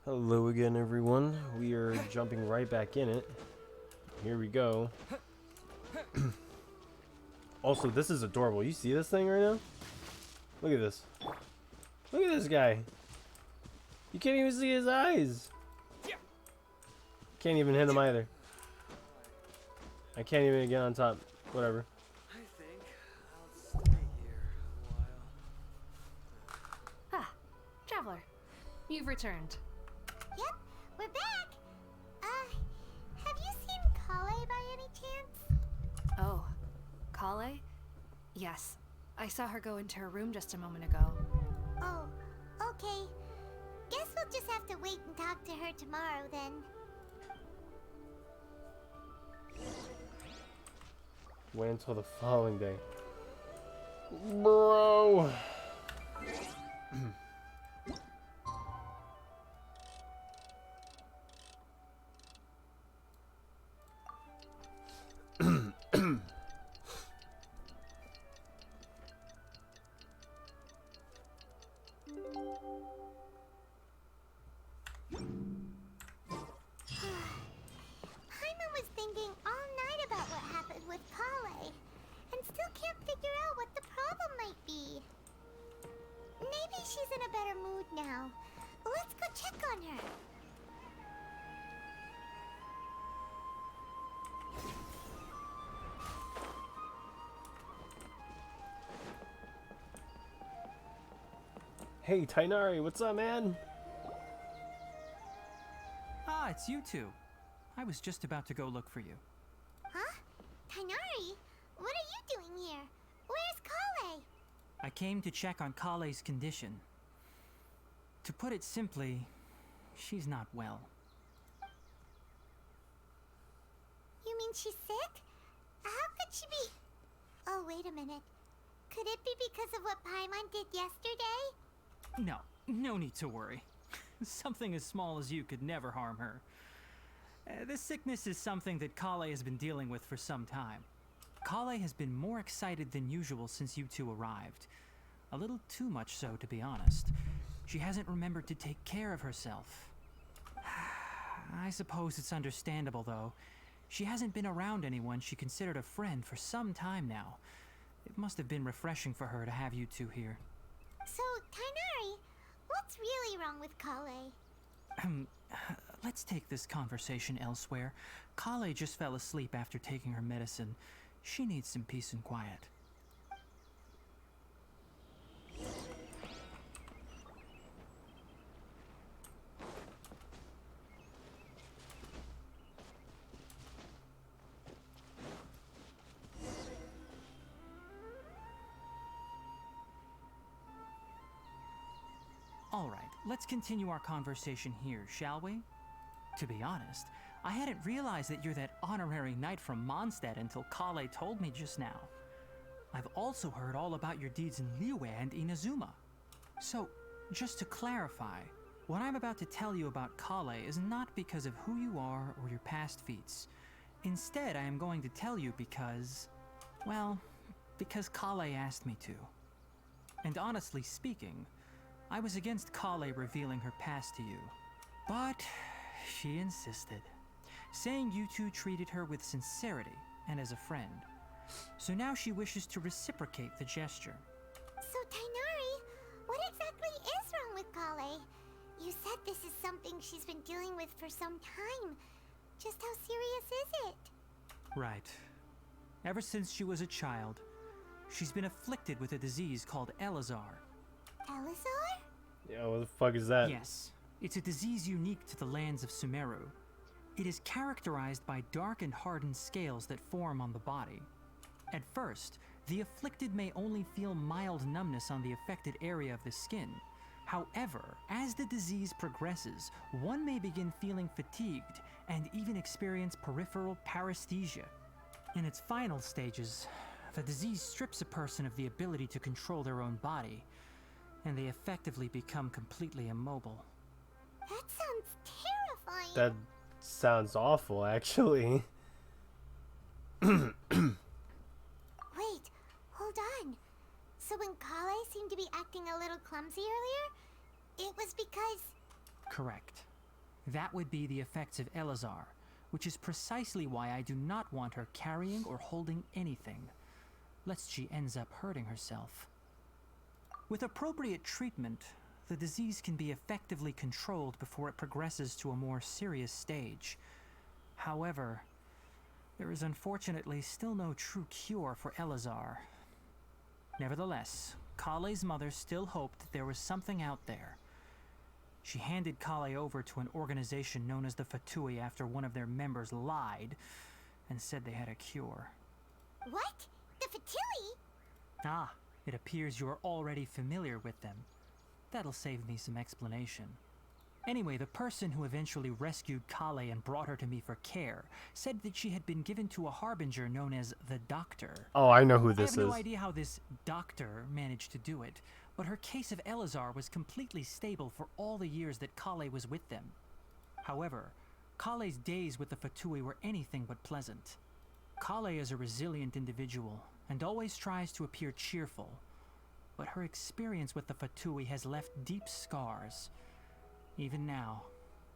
Hello again, everyone. We are jumping right back in it. Here we go. Also, this is adorable. You see this thing right now? Look at this. Look at this guy. You can't even see his eyes. Can't even hit him either. I can't even get on top. Whatever. I think I'll stay here a while. Ah, Traveler, you've returned. Yep, we're back. Have you seen Kale by any chance? Oh, Kale? Yes, I saw her go into her room just a moment ago. Oh, okay. Guess we'll just have to wait and talk to her tomorrow then. Wait until the following day. Bro. Paimon was thinking all night about what happened with Kale, and still can't figure out what the problem might be. Maybe she's in a better mood now. Let's go check on her. Hey, Tainari, what's up, man? Ah, it's you two. I was just about to go look for you. Huh? Tainari? What are you doing here? Where's Kale? I came to check on Kale's condition. To put it simply, she's not well. You mean she's sick? How could she be... Oh, wait a minute. Could it be because of what Paimon did yesterday? No need to worry. Something as small as you could never harm her. This sickness is something that Kale has been dealing with for some time. Kale has been more excited than usual since you two arrived. A little too much so, to be honest. She hasn't remembered to take care of herself. I suppose it's understandable, though. She hasn't been around anyone she considered a friend for some time now. It must have been refreshing for her to have you two here. So, Tainari, what's really wrong with Kale? Let's take this conversation elsewhere. Kale just fell asleep after taking her medicine. She needs some peace and quiet. All right, let's continue our conversation here, shall we? To be honest, I hadn't realized that you're that honorary knight from Mondstadt until Kale told me just now. I've also heard all about your deeds in Liyue and Inazuma. So, just to clarify, what I'm about to tell you about Kale is not because of who you are or your past feats. Instead, I am going to tell you because, well, because Kale asked me to. And honestly speaking, I was against Kale revealing her past to you. But she insisted, saying you two treated her with sincerity and as a friend. So now she wishes to reciprocate the gesture. So, Tainari, what exactly is wrong with Kale? You said this is something she's been dealing with for some time. Just how serious is it? Right. Ever since she was a child, she's been afflicted with a disease called Elazar. Elazar? Yeah, what the fuck is that? Yes, it's a disease unique to the lands of Sumeru. It is characterized by dark and hardened scales that form on the body. At first, the afflicted may only feel mild numbness on the affected area of the skin. However, as the disease progresses, one may begin feeling fatigued and even experience peripheral paresthesia. In its final stages, the disease strips a person of the ability to control their own body, and they effectively become completely immobile. That sounds terrifying. That sounds awful, actually. Wait, hold on. So when Kale seemed to be acting a little clumsy earlier, it was because... Correct. That would be the effects of Elazar, which is precisely why I do not want her carrying or holding anything, lest she ends up hurting herself. With appropriate treatment, the disease can be effectively controlled before it progresses to a more serious stage. However, there is unfortunately still no true cure for Elazar. Nevertheless, Kale's mother still hoped that there was something out there. She handed Kale over to an organization known as the Fatui after one of their members lied and said they had a cure. What? The Fatui? Ah, it appears you are already familiar with them. That'll save me some explanation. Anyway, the person who eventually rescued Kale and brought her to me for care said that she had been given to a harbinger known as the Doctor. Oh, I know who I this have is. no idea how this Doctor managed to do it, but her case of Elazar was completely stable for all the years that Kale was with them. However, Kale's days with the Fatui were anything but pleasant. Kale is a resilient individual and always tries to appear cheerful, but her experience with the Fatui has left deep scars. Even now,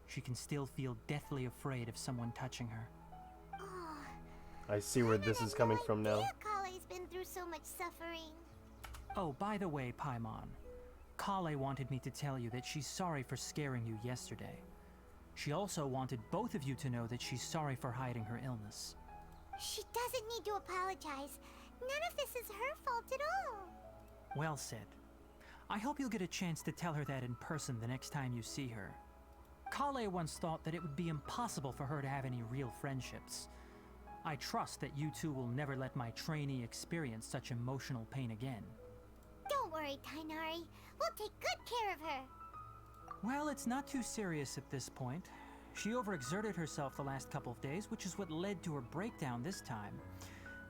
she can still feel deathly afraid of someone touching her. Oh, I see where this is coming from now. Kale's been through so much suffering. Oh, by the way, Paimon, Kale wanted me to tell you that she's sorry for scaring you yesterday. She also wanted both of you to know that she's sorry for hiding her illness. She doesn't need to apologize. None of this is her fault at all. Well said. I hope you'll get a chance to tell her that in person the next time you see her. Kale once thought that it would be impossible for her to have any real friendships. I trust that you two will never let my trainee experience such emotional pain again. Don't worry, Tainari. We'll take good care of her. Well, it's not too serious at this point. She overexerted herself the last couple of days, which is what led to her breakdown this time.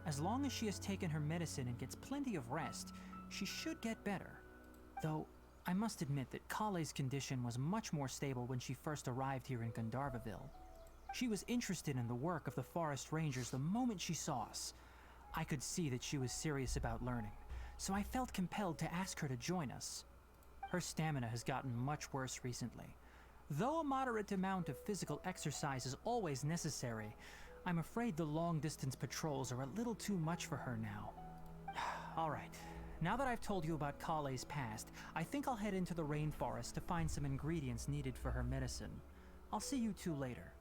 As long as she has taken her medicine and gets plenty of rest, she should get better. Though, I must admit that Kale's condition was much more stable when she first arrived here in Gandharvaville. She was interested in the work of the forest rangers the moment she saw us. I could see that she was serious about learning, so I felt compelled to ask her to join us. Her stamina has gotten much worse recently. Though a moderate amount of physical exercise is always necessary, I'm afraid the long-distance patrols are a little too much for her now. All right. Now that I've told you about Kale's past, I think I'll head into the rainforest to find some ingredients needed for her medicine. I'll see you two later.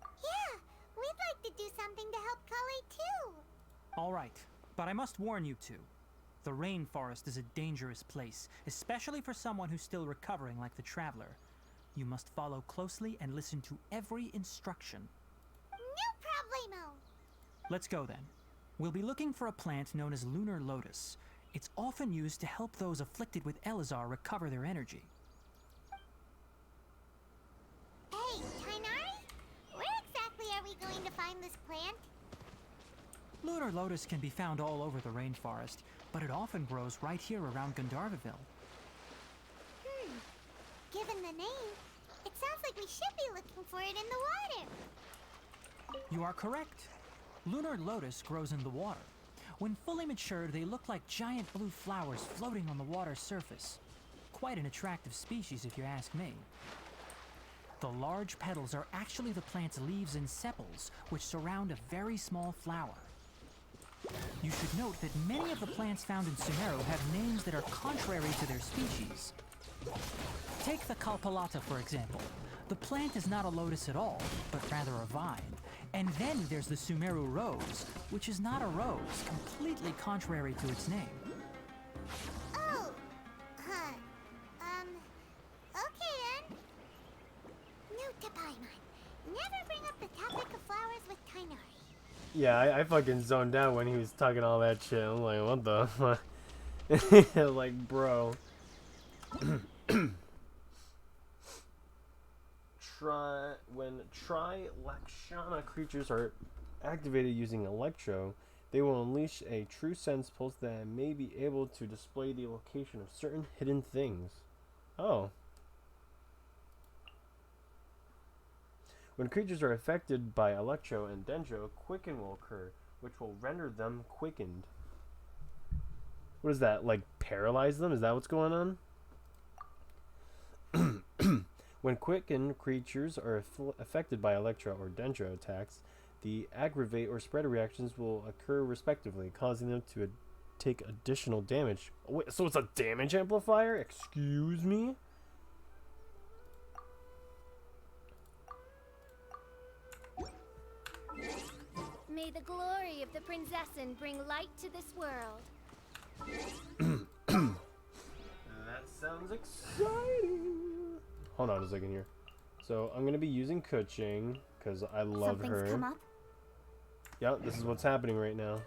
Yeah, we'd like to do something to help Kale too. All right, but I must warn you two. The rainforest is a dangerous place, especially for someone who's still recovering like the Traveler. You must follow closely and listen to every instruction. No problemo. Let's go then. We'll be looking for a plant known as lunar lotus. It's often used to help those afflicted with Elazar recover their energy. Hey, Tainari? Where exactly are we going to find this plant? Lunar lotus can be found all over the rainforest, but it often grows right here around Gandharvaville. Given the name, it sounds like we should be looking for it in the water. You are correct. Lunar lotus grows in the water. When fully matured, they look like giant blue flowers floating on the water's surface. Quite an attractive species, if you ask me. The large petals are actually the plant's leaves and sepals, which surround a very small flower. You should note that many of the plants found in Sumeru have names that are contrary to their species. Take the Kalpalata, for example. The plant is not a lotus at all, but rather a vine. And then there's the Sumeru rose, which is not a rose, completely contrary to its name. Oh, huh. Okay then. Note to Paimon. Never bring up the topic of flowers with Tainari. Yeah, I fucking zoned out when he was talking all that shit. I'm like, what the fuck? Like, bro. When Tri-Lakshana creatures are activated using Electro, they will unleash a true sense pulse that may be able to display the location of certain hidden things. Oh. When creatures are affected by Electro and Dendro, Quicken will occur, which will render them quickened. What is that, like paralyze them? Is that what's going on? When quickened creatures are affected by Electro or Dendro attacks, the aggravate or spreader reactions will occur respectively, causing them to take additional damage. Wait, so it's a damage amplifier? Excuse me? May the glory of the Prinzessin bring light to this world. That sounds exciting. Hold on a second here. So I'm gonna be using Kuching because I love Something's her. come up. Yep, this is what's happening right now.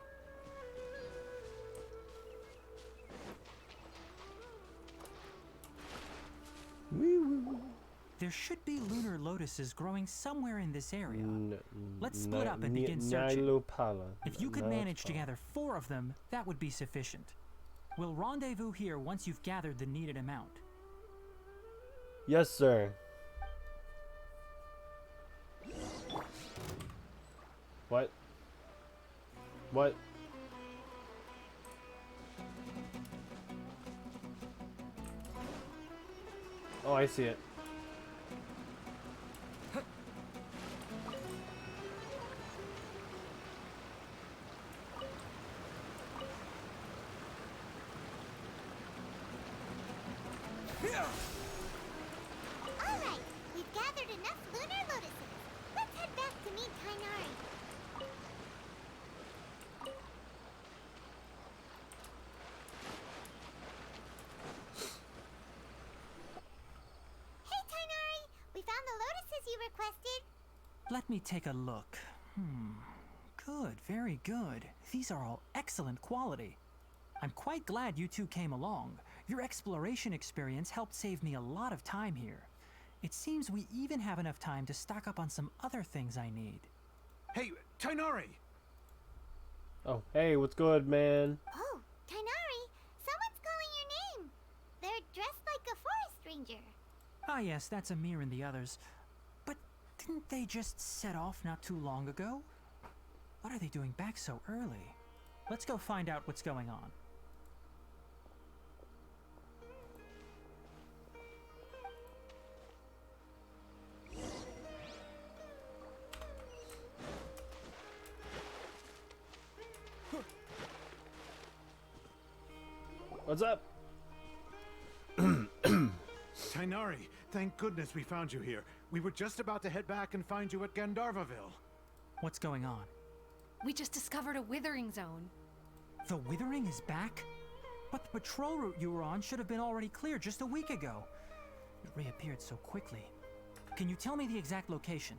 There should be lunar lotuses growing somewhere in this area. Let's split up and begin searching. Nilopala. If you could manage to gather 4 of them, that would be sufficient. We'll rendezvous here once you've gathered the needed amount. Yes, sir. What? What? Oh, I see it. Alright, we've gathered enough lunar lotuses. Let's head back to meet Tainari. Hey Tainari, we found the lotuses you requested. Let me take a look. Good, very good. These are all excellent quality. I'm quite glad you two came along. Your exploration experience helped save me a lot of time here. It seems we even have enough time to stock up on some other things I need. Hey, Tainari! Oh, hey, what's good, man? Oh, Tainari, someone's calling your name. They're dressed like a forest ranger. Ah yes, that's Amir and the others. But didn't they just set off not too long ago? What are they doing back so early? Let's go find out what's going on. What's up? Tainari, thank goodness we found you here. We were just about to head back and find you at Gandharvaville. What's going on? We just discovered a withering zone. The Withering is back? But the patrol route you were on should have been already clear just a week ago. It reappeared so quickly. Can you tell me the exact location?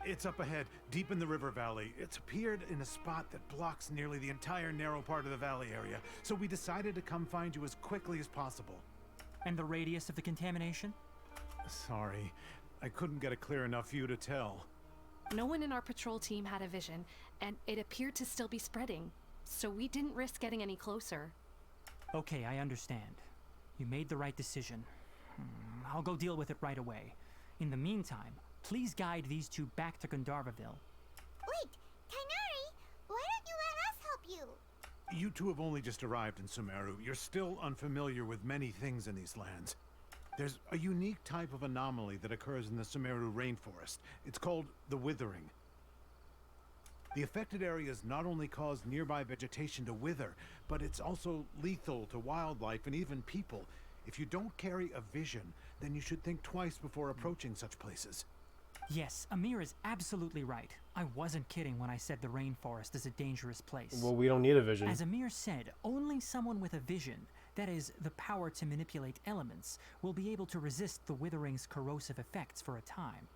It's up ahead, deep in the river valley. It's appeared in a spot that blocks nearly the entire narrow part of the valley area, so we decided to come find you as quickly as possible. And the radius of the contamination? Sorry, I couldn't get a clear enough view to tell. No one in our patrol team had a vision, and it appeared to still be spreading. So we didn't risk getting any closer. Okay, I understand. You made the right decision. I'll go deal with it right away. In the meantime, please guide these two back to Gandharvaville. Wait, Tainari, why don't you let us help you? You two have only just arrived in Sumeru. You're still unfamiliar with many things in these lands. There's a unique type of anomaly that occurs in the Sumeru rainforest. It's called the Withering. The affected areas not only cause nearby vegetation to wither, but it's also lethal to wildlife and even people. If you don't carry a vision, then you should think twice before approaching such places. Yes, Amir is absolutely right. I wasn't kidding when I said the rainforest is a dangerous place. Well, we don't need a vision. As Amir said, only someone with a vision, that is, the power to manipulate elements, will be able to resist the Withering's corrosive effects for a time.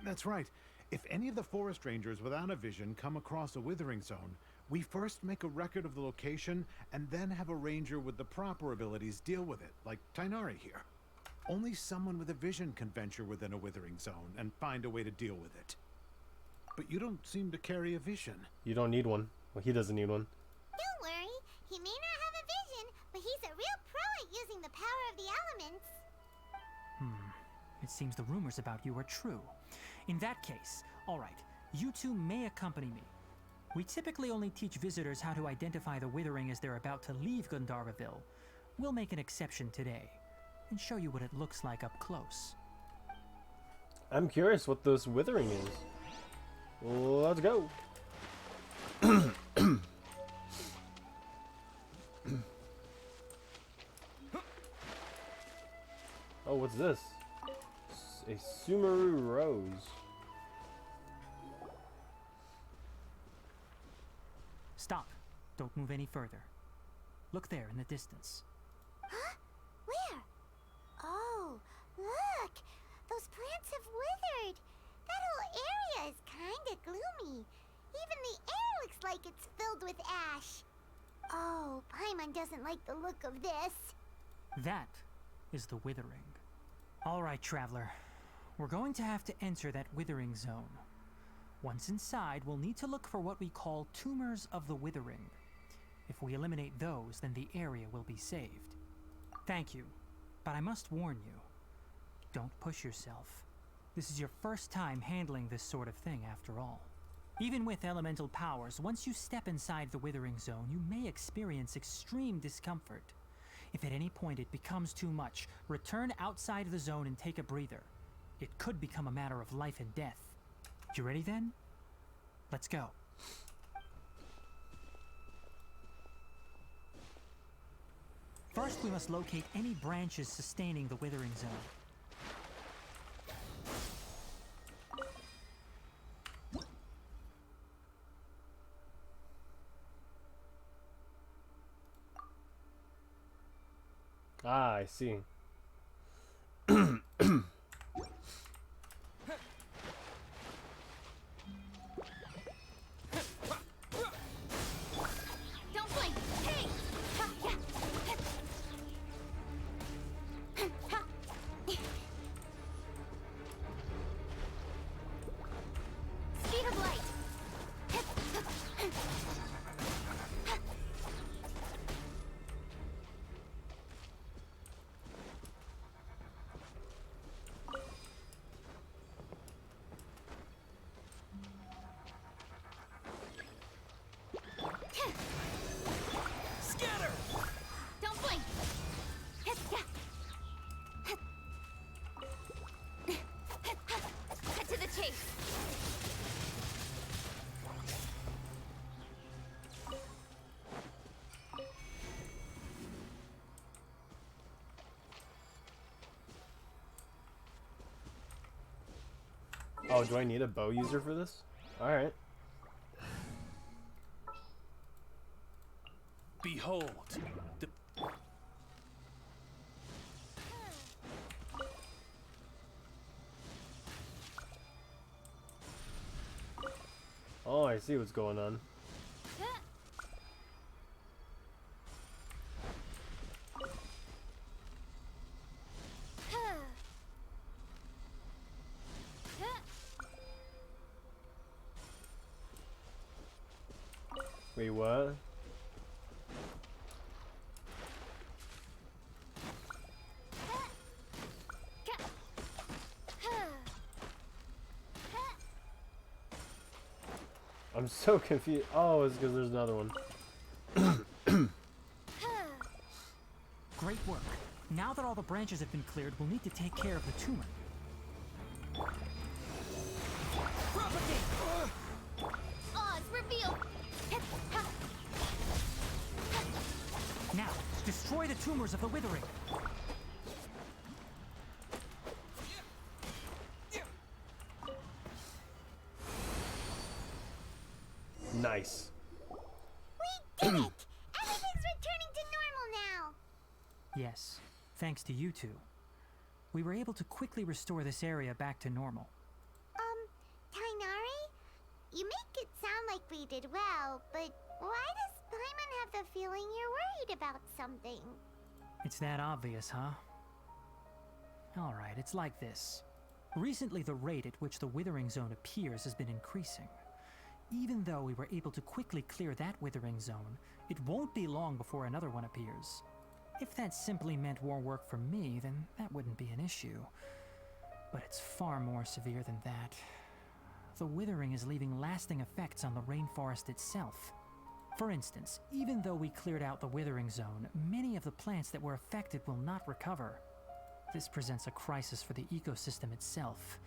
That's right. If any of the forest rangers without a vision come across a withering zone, we first make a record of the location and then have a ranger with the proper abilities deal with it, like Tainari here. Only someone with a vision can venture within a withering zone and find a way to deal with it. But you don't seem to carry a vision. You don't need one. Well, he doesn't need one. Don't worry, he may not have a vision, but he's a real pro at using the power of the elements. It seems the rumors about you are true. In that case, all right, you two may accompany me. We typically only teach visitors how to identify the Withering as they're about to leave Gandharvaville. We'll make an exception today and show you what it looks like up close. I'm curious what this withering is. Let's go. Oh, what's this? A Sumeru rose. Stop. Don't move any further. Look there in the distance. Huh? Where? Oh, look! Those plants have withered. That whole area is kinda gloomy. Even the air looks like it's filled with ash. Oh, Paimon doesn't like the look of this. That is the withering. All right, traveler. We're going to have to enter that withering zone. Once inside, we'll need to look for what we call tumors of the withering. If we eliminate those, then the area will be saved. Thank you, but I must warn you. Don't push yourself. This is your first time handling this sort of thing after all. Even with elemental powers, once you step inside the withering zone, you may experience extreme discomfort. If at any point it becomes too much, return outside the zone and take a breather. It could become a matter of life and death. You ready then? Let's go. First, we must locate any branches sustaining the withering zone. Ah, I see. Don't blink! Hey! Ha, yeah. Ha. Speed of light! Scatter! Don't blink! Cut to the chase! Oh, do I need a bow user for this? Alright. Behold, the Oh, I see what's going on. Wait, what? I'm so confused. Oh, it's because there's another one. Great work. Now that all the branches have been cleared, we'll need to take care of the tumor. propagate! Oz, reveal! Now, destroy the tumors of the withering. Nice. We did it! Everything's returning to normal now! Yes, thanks to you two. We were able to quickly restore this area back to normal. Tainari? You make it sound like we did well, but why does Paimon have the feeling you're worried about something? It's that obvious, huh? Alright, it's like this. Recently, the rate at which the withering zone appears has been increasing. Even though we were able to quickly clear that withering zone, it won't be long before another one appears. If that simply meant more work for me, then that wouldn't be an issue. But it's far more severe than that. The withering is leaving lasting effects on the rainforest itself. For instance, even though we cleared out the withering zone, many of the plants that were affected will not recover. This presents a crisis for the ecosystem itself.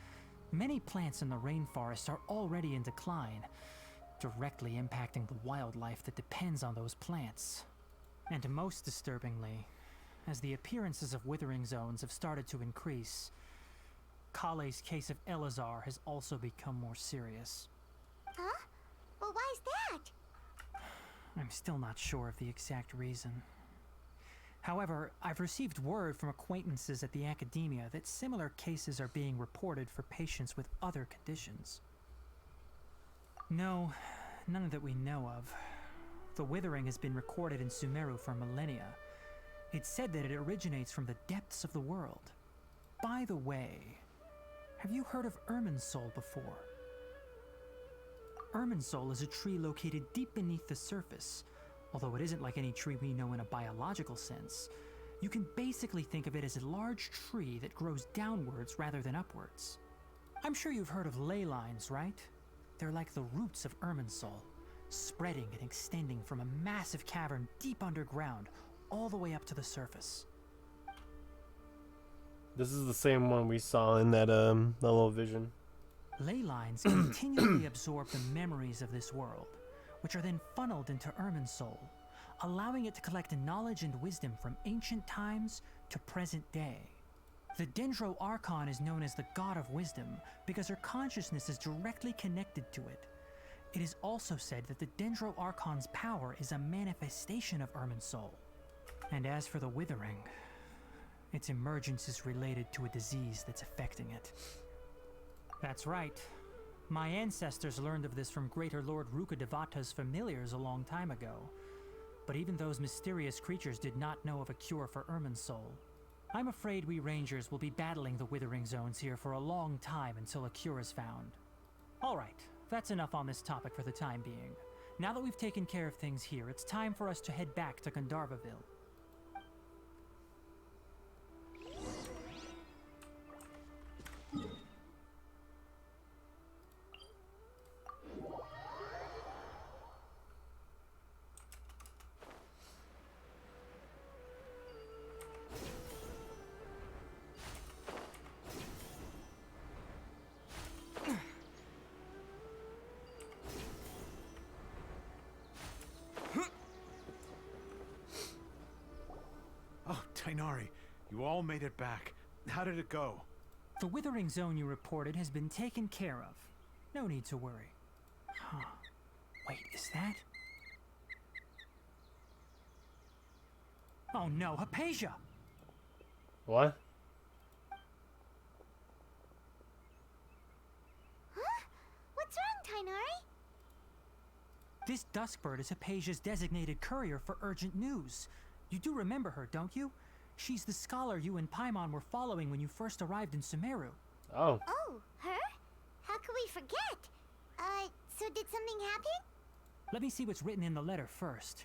Many plants in the rainforest are already in decline, directly impacting the wildlife that depends on those plants. And most disturbingly, as the appearances of withering zones have started to increase, Kale's case of Elazar has also become more serious. Huh? Well, why's that? I'm still not sure of the exact reason. However, I've received word from acquaintances at the academia that similar cases are being reported for patients with other conditions. No, none that we know of. The withering has been recorded in Sumeru for millennia. It's said that it originates from the depths of the world. By the way, have you heard of Irminsul before? Irminsul is a tree located deep beneath the surface. Although it isn't like any tree we know in a biological sense, you can basically think of it as a large tree that grows downwards rather than upwards. I'm sure you've heard of ley lines, right? They're like the roots of Irminsul, spreading and extending from a massive cavern deep underground all the way up to the surface. This is the same one we saw in that little vision. Ley lines continually absorb the memories of this world, which are then funneled into Irminsul, allowing it to collect knowledge and wisdom from ancient times to present day. The Dendro Archon is known as the God of Wisdom because her consciousness is directly connected to it. It is also said that the Dendro Archon's power is a manifestation of Irminsul. And as for the Withering, its emergence is related to a disease that's affecting it. That's right. My ancestors learned of this from Greater Lord Rukadevata's familiars a long time ago. But even those mysterious creatures did not know of a cure for Irminsul. I'm afraid we rangers will be battling the withering zones here for a long time until a cure is found. Alright, that's enough on this topic for the time being. Now that we've taken care of things here, it's time for us to head back to Gandharvaville. Oh, Tainari, you all made it back. How did it go? The withering zone you reported has been taken care of. No need to worry. Huh. Wait, is that? Oh no, Hypatia! What? Huh? What's wrong, Tainari? This Duskbird is Hypatia's designated courier for urgent news. You do remember her, don't you? She's the scholar you and Paimon were following when you first arrived in Sumeru. Oh. Oh, her? How could we forget? So did something happen? Let me see what's written in the letter first.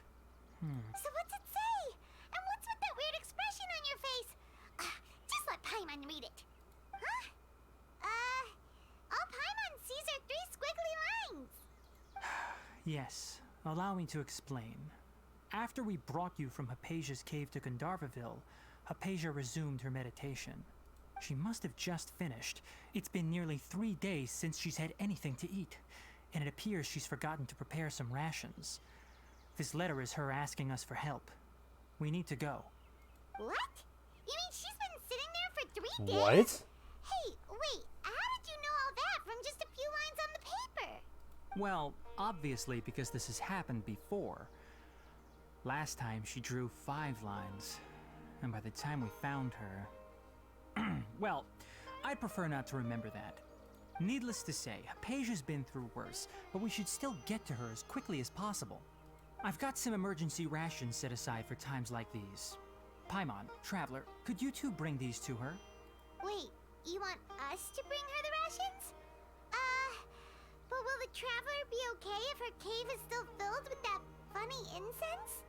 So what's it say? And what's with that weird expression on your face? Just let Paimon read it. Huh? All Paimon sees are 3 squiggly lines. Yes, allow me to explain. After we brought you from Hypatia's cave to Gandharvaville, Hypatia resumed her meditation. She must have just finished. It's been nearly 3 days since she's had anything to eat, and it appears she's forgotten to prepare some rations. This letter is her asking us for help. We need to go. What? You mean she's been sitting there for 3 days? What? Hey, wait, how did you know all that from just a few lines on the paper? Well, obviously because this has happened before. Last time she drew 5 lines, and by the time we found her... well, I'd prefer not to remember that. Needless to say, Hypatia's been through worse, but we should still get to her as quickly as possible. I've got some emergency rations set aside for times like these. Paimon, Traveler, could you two bring these to her? Wait, you want us to bring her the rations? But will the Traveler be okay if her cave is still filled with that funny incense?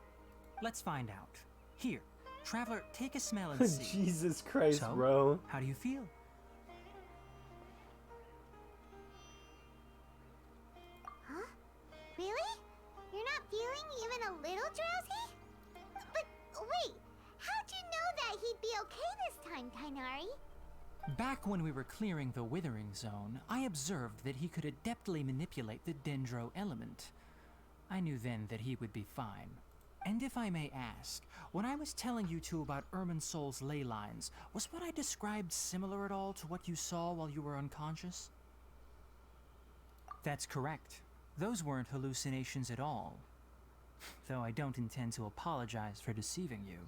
Let's find out. Here, Traveler, take a smell and see. Jesus Christ, So, bro. how do you feel? Huh? Really? You're not feeling even a little drowsy? But wait, how'd you know that he'd be okay this time, Tainari? Back when we were clearing the Withering Zone, I observed that he could adeptly manipulate the Dendro element. I knew then that he would be fine. And if I may ask, when I was telling you two about Irminsul's ley lines, was what I described similar at all to what you saw while you were unconscious? That's correct. Those weren't hallucinations at all. Though I don't intend to apologize for deceiving you.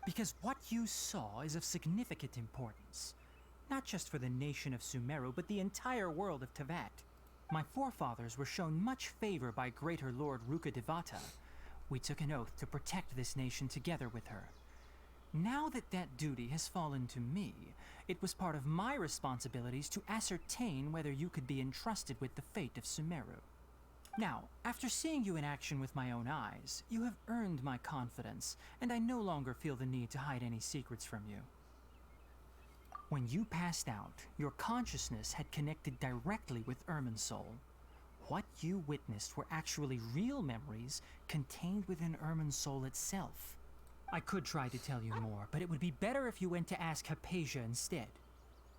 Because what you saw is of significant importance. Not just for the nation of Sumeru, but the entire world of Tevat. My forefathers were shown much favor by Greater Lord Rukkhadevata. We took an oath to protect this nation together with her. Now that that duty has fallen to me, it was part of my responsibilities to ascertain whether you could be entrusted with the fate of Sumeru. Now, after seeing you in action with my own eyes, you have earned my confidence, and I no longer feel the need to hide any secrets from you. When you passed out, your consciousness had connected directly with Irminsul. What you witnessed were actually real memories contained within Irminsul itself. I could try to tell you more, but it would be better if you went to ask Hypatia instead.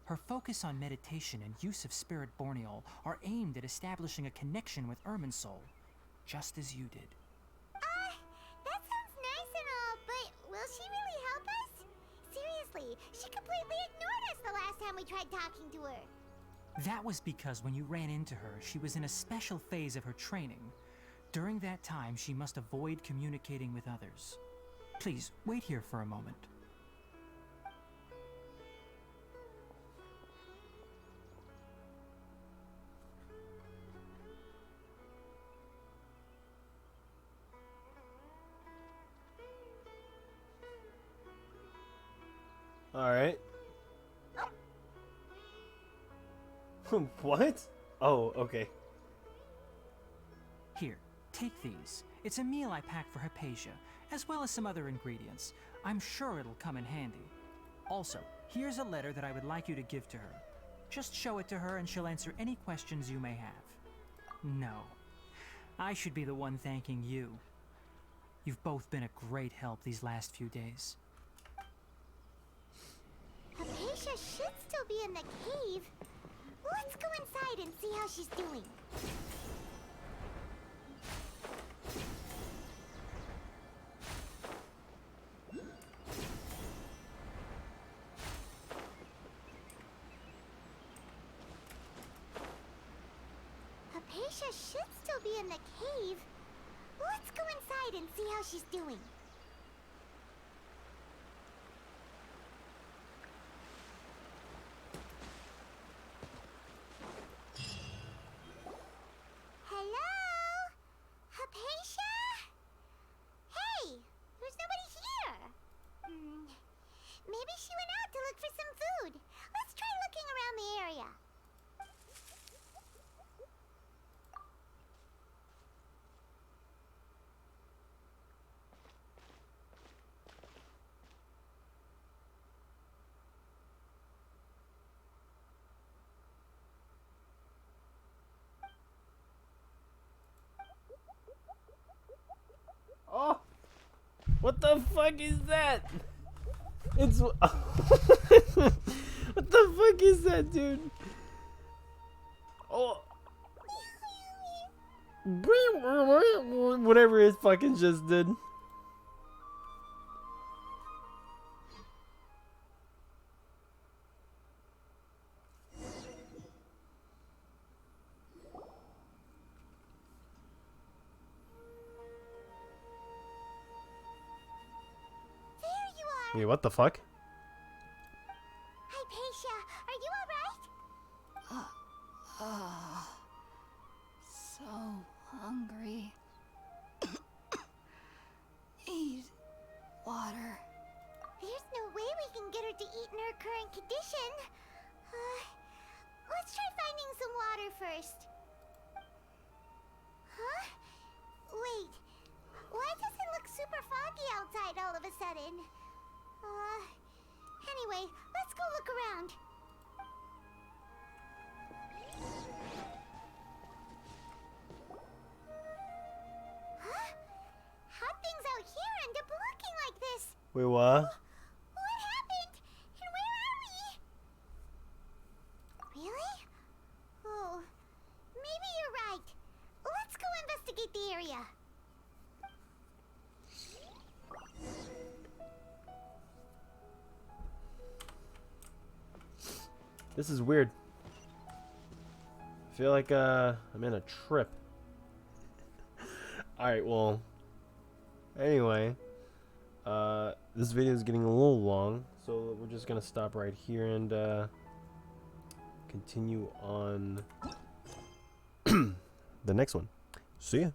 Her focus on meditation and use of Spirit Borneal are aimed at establishing a connection with Irminsul, just as you did. That sounds nice and all, but will she really help us? Seriously, she completely ignored us the last time we tried talking to her. That was because when you ran into her, she was in a special phase of her training. During that time, she must avoid communicating with others. Please, wait here for a moment. Alright. What? Oh, okay. Here, take these. It's a meal I packed for Hypatia, as well as some other ingredients. I'm sure it'll come in handy. Also, here's a letter that I would like you to give to her. Just show it to her and she'll answer any questions you may have. No. I should be the one thanking you. You've both been a great help these last few days. Hypatia should still be in the cave. Let's go inside and see how she's doing. Hypatia should still be in the cave. Let's go inside and see how she's doing. Hello? Hypatia? Hey, there's nobody here. Maybe she went out to look for some food. Let's try looking around the area. Oh! What the fuck is that? It's... what the fuck is that, dude? Oh! Whatever it fucking just did. Wait, what the fuck? Hypatia, are you alright? So hungry. Need water. There's no way we can get her to eat in her current condition. Let's try finding some water first. Huh? Wait. Why does it look super foggy outside all of a sudden? Anyway, let's go look around. Huh? How'd things out here end up looking like this? Wait, what? What happened? And where are we? investigate the area. This is weird. I feel like I'm in a trip. Alright, well, anyway, this video is getting a little long, so we're just gonna stop right here and continue on the next one. See ya.